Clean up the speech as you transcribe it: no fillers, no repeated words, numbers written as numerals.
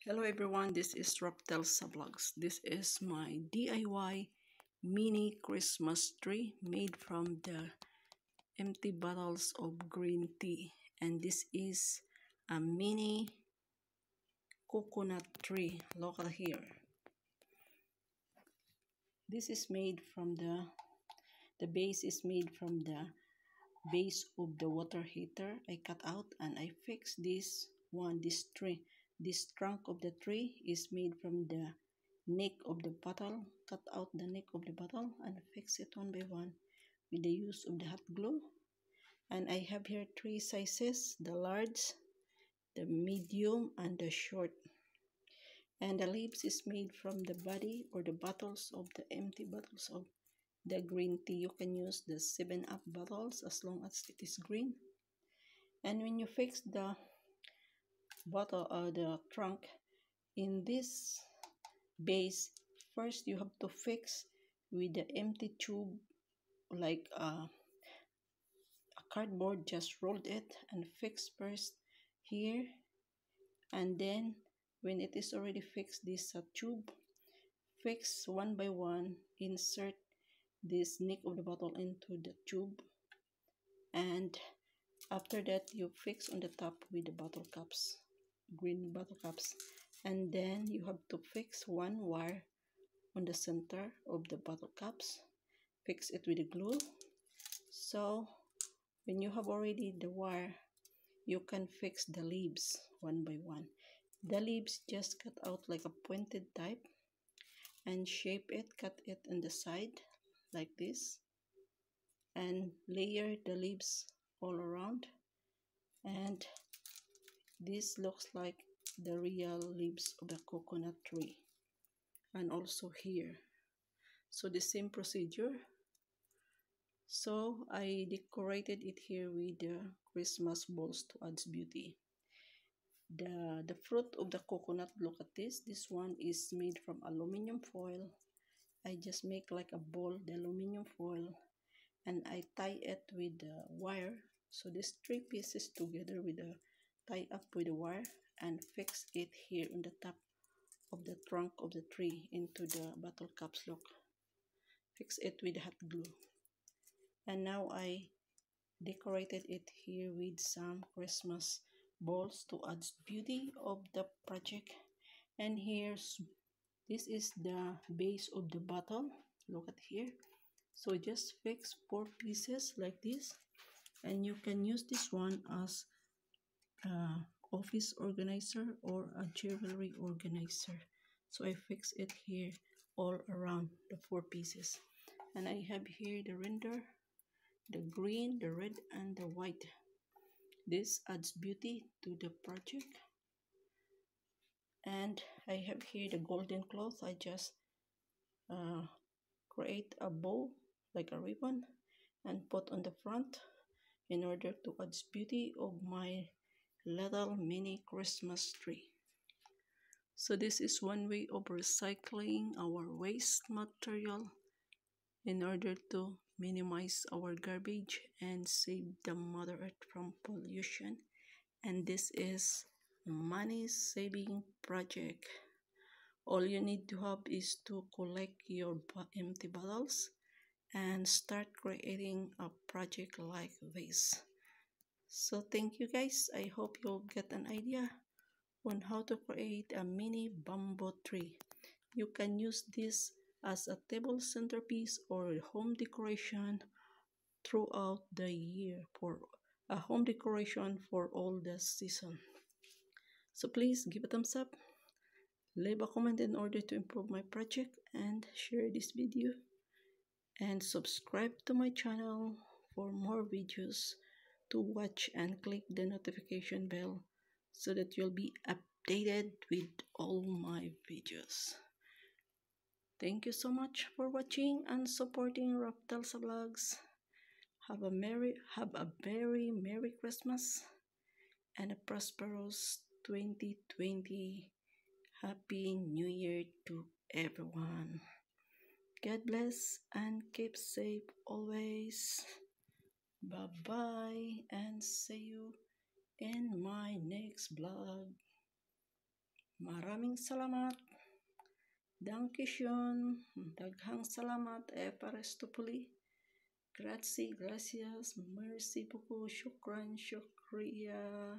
Hello everyone, this is Raptelsa Vlogs. This is my DIY mini Christmas tree made from the empty bottles of green tea. And this is a mini coconut tree local here. This is made from the base is made from the base of the water heater. I cut out and I fixed this tree. This trunk of the tree is made from the neck of the bottle. Cut out the neck of the bottle and fix it one by one with the use of the hot glue. And I have here three sizes: the large, the medium, and the short. And the leaves is made from the body or the bottles of the empty bottles of the green tea. You can use the 7-Up bottles as long as it is green. And when you fix the bottle or the trunk in this base, first you have to fix with the empty tube, like a cardboard. Just rolled it and fix first here, and then when it is already fixed, this tube, fix one by one, insert this neck of the bottle into the tube, and after that you fix on the top with the bottle caps, green bottle caps, and then you have to fix one wire on the center of the bottle caps. Fix it with the glue. So when you have already the wire, you can fix the leaves one by one. The leaves, just cut out like a pointed type and shape it, cut it on the side like this, and layer the leaves all around. And this looks like the real leaves of the coconut tree, and also here. So the same procedure. So I decorated it here with the Christmas balls to add beauty. The fruit of the coconut, look at this one is made from aluminum foil. I just make like a ball, the aluminum foil, and I tie it with the wire. So these three pieces together with the tie up with the wire and fix it here on the top of the trunk of the tree into the bottle caps. Look, fix it with hot glue. And now I decorated it here with some Christmas balls to add beauty of the project. And this is the base of the bottle. Look at here. So just fix 4 pieces like this, and you can use this one as office organizer or a jewelry organizer. So I fix it here all around the 4 pieces, and I have here the render, the green, the red, and the white. This adds beauty to the project. And I have here the golden cloth. I just create a bow like a ribbon and put on the front in order to add beauty of my little mini Christmas tree. So this is one way of recycling our waste material in order to minimize our garbage and save the Mother Earth from pollution. And this is money saving project. All you need to have is to collect your empty bottles and start creating a project like this. So thank you guys. I hope you'll get an idea on how to create a mini bamboo tree. You can use this as a table centerpiece or home decoration throughout the year, for a home decoration for all the season. So please give a thumbs up, leave a comment in order to improve my project, and share this video, and subscribe to my channel for more videos to watch, and click the notification bell so that you'll be updated with all my videos. Thank you so much for watching and supporting Raptelsa Vlogs. Have a very Merry Christmas and a prosperous 2020. Happy New Year to everyone. God bless and keep safe always. Bye bye, and see you in my next vlog. Maraming salamat. Dankeschön. Daghang salamat. Eparestopoli. Grazie, gracias. Merci beaucoup. Shukran, shukriya.